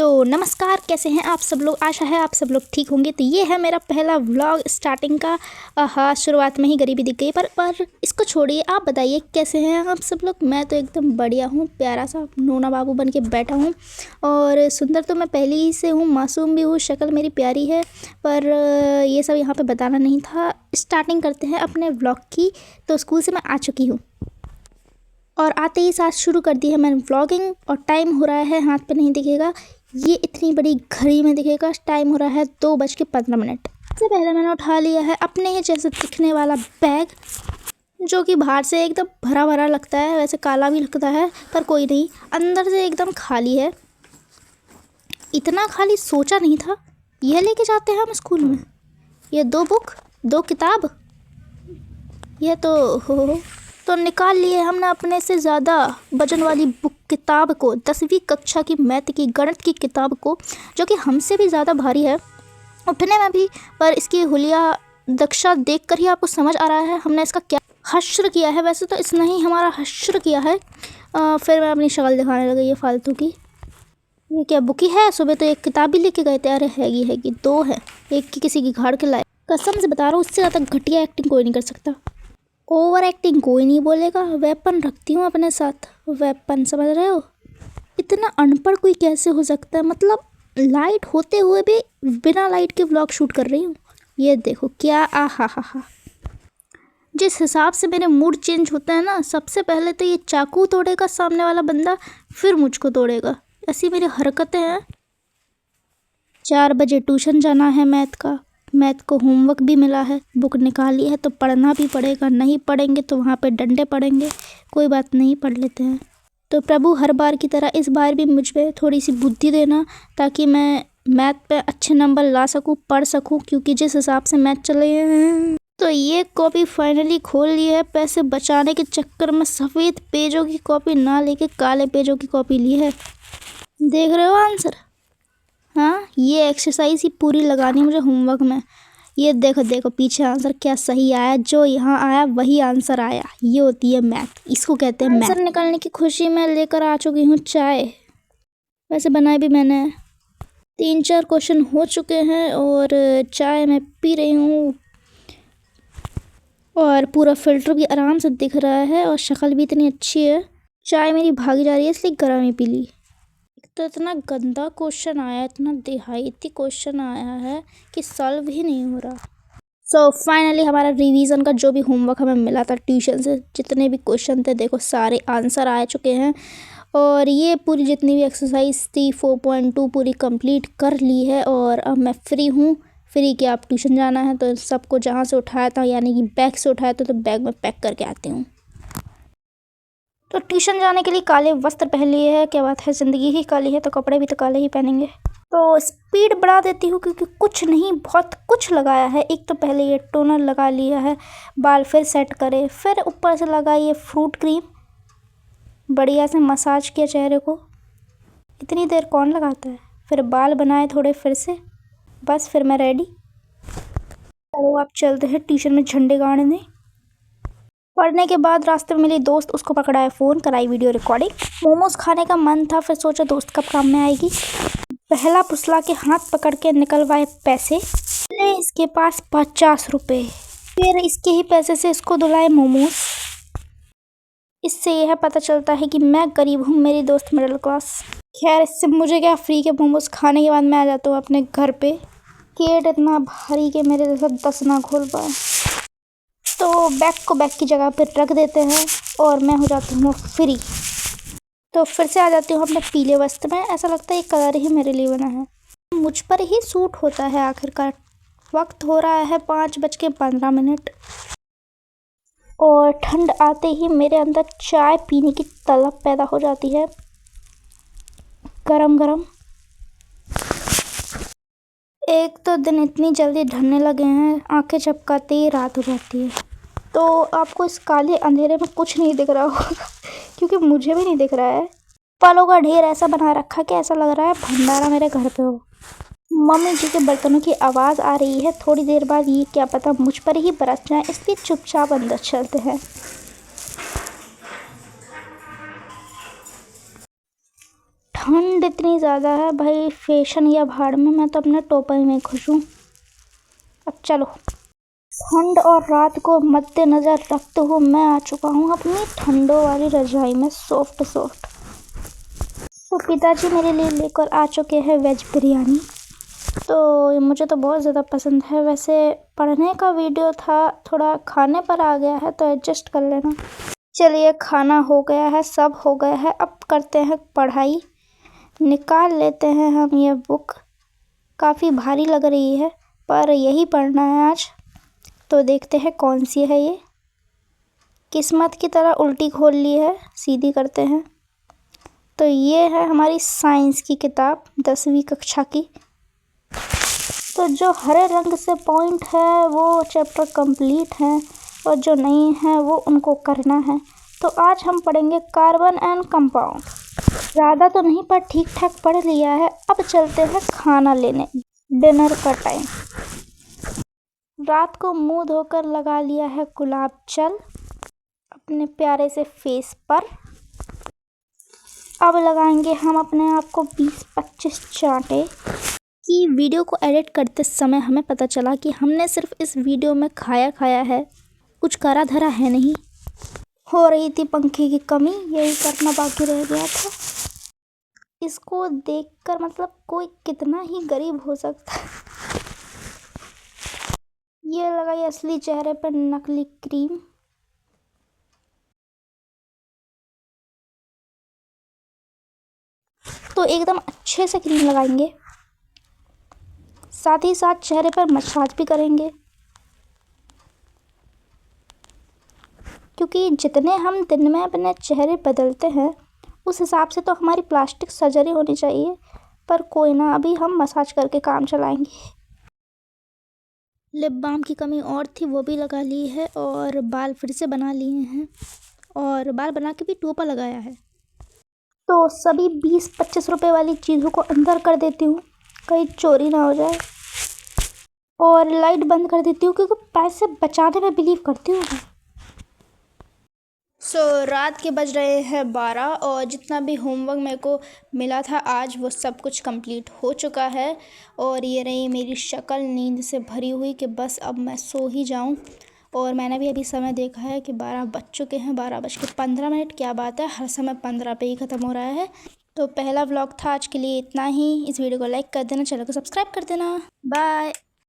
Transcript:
तो नमस्कार, कैसे हैं आप सब लोग। आशा है आप सब लोग ठीक होंगे। तो ये है मेरा पहला व्लॉग स्टार्टिंग का। हाँ, शुरुआत में ही गरीबी दिख गई, पर इसको छोड़िए। आप बताइए कैसे हैं आप सब लोग। मैं तो एकदम बढ़िया हूँ, प्यारा सा नोना बाबू बन के बैठा हूँ। और सुंदर तो मैं पहले ही से हूँ, मासूम भी हूँ, शक्ल मेरी प्यारी है। पर ये सब यहाँ पर बताना नहीं था। स्टार्टिंग करते हैं अपने व्लॉग की। तो स्कूल से मैं आ चुकी हूँ और आते ही साथ शुरू कर दी है मैंने व्लॉगिंग। और टाइम हो रहा है, हाथ पे नहीं दिखेगा, ये इतनी बड़ी घड़ी में दिखेगा। टाइम हो रहा है 2:15। सबसे पहले मैंने उठा लिया है अपने ही जैसे दिखने वाला बैग, जो कि बाहर से एकदम भरा भरा लगता है, वैसे काला भी लगता है, पर कोई नहीं, अंदर से एकदम खाली है। इतना खाली सोचा नहीं था। यह लेके जाते हैं हम स्कूल में, ये 2 बुक 2 किताब, यह तो निकाल लिए हमने अपने से ज़्यादा वजन वाली बुक किताब को, 10वीं कक्षा की मैथ की गणित की किताब को, जो कि हमसे भी ज़्यादा भारी है उठने में भी। पर इसकी हुलिया दक्षा देखकर ही आपको समझ आ रहा है हमने इसका क्या हश्र किया है। वैसे तो इसने ही हमारा हश्र किया है। फिर मैं अपनी शक्ल दिखाने लगी, ये फालतू की। ये क्या बुक ही है। सुबह तो एक किताब भी लेके गए थे। अरे हैगी 2 है, एक की किसी की घाड़ के लाए। कसम से बता रहा हूँ, उससे ज़्यादा घटिया एक्टिंग कोई नहीं कर सकता। ओवर एक्टिंग कोई नहीं बोलेगा। वेपन रखती हूँ अपने साथ, वेपन, समझ रहे हो। इतना अनपढ़ कोई कैसे हो सकता है। मतलब लाइट होते हुए भी बिना लाइट के व्लॉग शूट कर रही हूँ। ये देखो क्या, हा। जिस हिसाब से मेरे मूड चेंज होता है ना, सबसे पहले तो ये चाकू तोड़ेगा सामने वाला बंदा, फिर मुझको तोड़ेगा। ऐसी मेरी हरकतें हैं। 4 बजे ट्यूशन जाना है मैथ को होमवर्क भी मिला है, बुक निकाली है तो पढ़ना भी पड़ेगा। नहीं पढ़ेंगे तो वहाँ पे डंडे पड़ेंगे। कोई बात नहीं, पढ़ लेते हैं। तो प्रभु हर बार की तरह इस बार भी मुझ पे थोड़ी सी बुद्धि देना, ताकि मैं मैथ पे अच्छे नंबर ला सकूँ, पढ़ सकूँ, क्योंकि जिस हिसाब से मैथ चले हैं। तो ये कॉपी फाइनली खोल ली है। पैसे बचाने के चक्कर में सफ़ेद पेजों की कॉपी ना लेके काले पेजों की कॉपी ली है। देख रहे हो आंसर। हाँ, ये एक्सरसाइज ही पूरी लगानी मुझे होमवर्क में। ये देखो पीछे आंसर क्या सही आया। जो यहाँ आया वही आंसर आया। ये होती है मैथ, इसको कहते हैं मैथ। आंसर निकालने की खुशी में लेकर आ चुकी हूँ चाय। वैसे बनाई भी मैंने। 3-4 क्वेश्चन हो चुके हैं और चाय मैं पी रही हूँ। और पूरा फिल्टर भी आराम से दिख रहा है और शक्ल भी इतनी अच्छी है। चाय मेरी भागी जा रही है, इसलिए गर्म ही पी ली। तो इतना गंदा क्वेश्चन आया, इतना देहाती क्वेश्चन आया है कि सॉल्व ही नहीं हो रहा। सो फाइनली हमारा रिवीजन का जो भी होमवर्क हमें मिला था ट्यूशन से, जितने भी क्वेश्चन थे, देखो सारे आंसर आ चुके हैं। और ये पूरी जितनी भी एक्सरसाइज थी 4.2 पूरी कंप्लीट कर ली है। और अब मैं फ्री हूँ। फ्री के आप ट्यूशन जाना है तो सबको जहाँ से उठाया था, यानी कि बैग से उठाया था, तो बैग में पैक करके आती हूँ। तो ट्यूशन जाने के लिए काले वस्त्र पहन लिए है। क्या बात है, ज़िंदगी ही काली है तो कपड़े भी तो काले ही पहनेंगे। तो स्पीड बढ़ा देती हूँ, क्योंकि कुछ नहीं बहुत कुछ लगाया है। एक तो पहले ये टोनर लगा लिया है, बाल फिर सेट करे, फिर ऊपर से लगाई ये फ्रूट क्रीम, बढ़िया से मसाज किया चेहरे को। इतनी देर कौन लगाता है। फिर बाल बनाए थोड़े फिर से, बस फिर मैं रेडी। चलो आप चलते हैं ट्यूशन में झंडे गाड़ने। पढ़ने के बाद रास्ते में मिली दोस्त, उसको पकड़ाया फ़ोन, कराई वीडियो रिकॉर्डिंग। मोमोज खाने का मन था, फिर सोचा दोस्त कब काम में आएगी। पहला पुसला के हाथ पकड़ के निकलवाए पैसे, ले इसके पास 50 रुपये। फिर इसके ही पैसे से इसको दिलाए मोमोज। इससे यह पता चलता है कि मैं गरीब हूँ, मेरी दोस्त मिडिल क्लास। खैर, इससे मुझे क्या, फ्री के मोमोज खाने के बाद मैं आ जाता हूँ अपने घर पे। पेट इतना भारी कि मेरे जैसा 10 ना खोल पाए। तो बैग को बैग की जगह पर रख देते हैं और मैं हो जाती हूँ फ्री। तो फिर से आ जाती हूँ अपने पीले वस्त्र में। ऐसा लगता है ये कलर ही मेरे लिए बना है, मुझ पर ही सूट होता है आखिरकार। वक्त हो रहा है 5:15 और ठंड आते ही मेरे अंदर चाय पीने की तलब पैदा हो जाती है, गरम गरम। एक तो दिन इतनी जल्दी ढलने लगे हैं, आंखें झपकाते ही रात हो जाती है। तो आपको इस काले अंधेरे में कुछ नहीं दिख रहा होगा, क्योंकि मुझे भी नहीं दिख रहा है। फलों का ढेर ऐसा बना रखा कि ऐसा लग रहा है भंडारा मेरे घर पे हो। मम्मी जी के बर्तनों की आवाज़ आ रही है। थोड़ी देर बाद ये क्या पता मुझ पर ही बरस जाए, इसलिए चुपचाप अंदर चलते हैं। ठंड इतनी ज़्यादा है भाई, फैशन या भाड़ में, मैं तो अपने टोपी में खुश हूँ। अब चलो, ठंड और रात को मद्देनज़र रखते हुए मैं आ चुका हूँ अपनी ठंडों वाली रजाई में सॉफ्ट सॉफ्ट। तो पिताजी मेरे लिए लेकर आ चुके हैं वेज बिरयानी। तो मुझे तो बहुत ज़्यादा पसंद है। वैसे पढ़ने का वीडियो था, थोड़ा खाने पर आ गया है तो एडजस्ट कर लेना। चलिए, खाना हो गया है, सब हो गया है, अब करते हैं पढ़ाई। निकाल लेते हैं हम ये बुक, काफ़ी भारी लग रही है पर यही पढ़ना है आज। तो देखते हैं कौन सी है ये। किस्मत की तरह उल्टी खोल ली है, सीधी करते हैं। तो ये है हमारी साइंस की किताब, 10वीं कक्षा की। तो जो हरे रंग से पॉइंट है वो चैप्टर कंप्लीट है और जो नहीं है वो उनको करना है। तो आज हम पढ़ेंगे कार्बन एंड कंपाउंड। ज़्यादा तो नहीं पर ठीक ठाक पढ़ लिया है। अब चलते हैं खाना लेने, डिनर का टाइम। रात को मुंह धोकर लगा लिया है गुलाब जल अपने प्यारे से फेस पर। अब लगाएंगे हम अपने आप को 20-25 चांटे। कि वीडियो को एडिट करते समय हमें पता चला कि हमने सिर्फ इस वीडियो में खाया है, कुछ करा धरा है नहीं। हो रही थी पंखे की कमी, यही करना बाकी रह गया था। इसको देखकर मतलब कोई कितना ही गरीब हो सकता है। ये लगाई असली चेहरे पर नकली क्रीम। तो एकदम अच्छे से क्रीम लगाएंगे, साथ ही साथ चेहरे पर मसाज भी करेंगे, क्योंकि जितने हम दिन में अपने चेहरे बदलते हैं उस हिसाब से तो हमारी प्लास्टिक सर्जरी होनी चाहिए। पर कोई ना, अभी हम मसाज करके काम चलाएंगे। लिप बाम की कमी और थी, वो भी लगा ली है और बाल फिर से बना लिए हैं और बाल बना के भी टोपा लगाया है। तो सभी 20-25 रुपए वाली चीज़ों को अंदर कर देती हूँ, कहीं चोरी ना हो जाए। और लाइट बंद कर देती हूँ क्योंकि पैसे बचाने में बिलीव करती हूँ। रात के बज रहे हैं 12 और जितना भी होमवर्क मेरे को मिला था आज वो सब कुछ कंप्लीट हो चुका है। और ये रही मेरी शक्ल नींद से भरी हुई कि बस अब मैं सो ही जाऊं। और मैंने भी अभी समय देखा है कि 12 बज चुके हैं, 12:15। क्या बात है, हर समय 15 पे ही ख़त्म हो रहा है। तो पहला व्लॉग था आज के लिए इतना ही। इस वीडियो को लाइक कर देना, चैनल को सब्सक्राइब कर देना। बाय।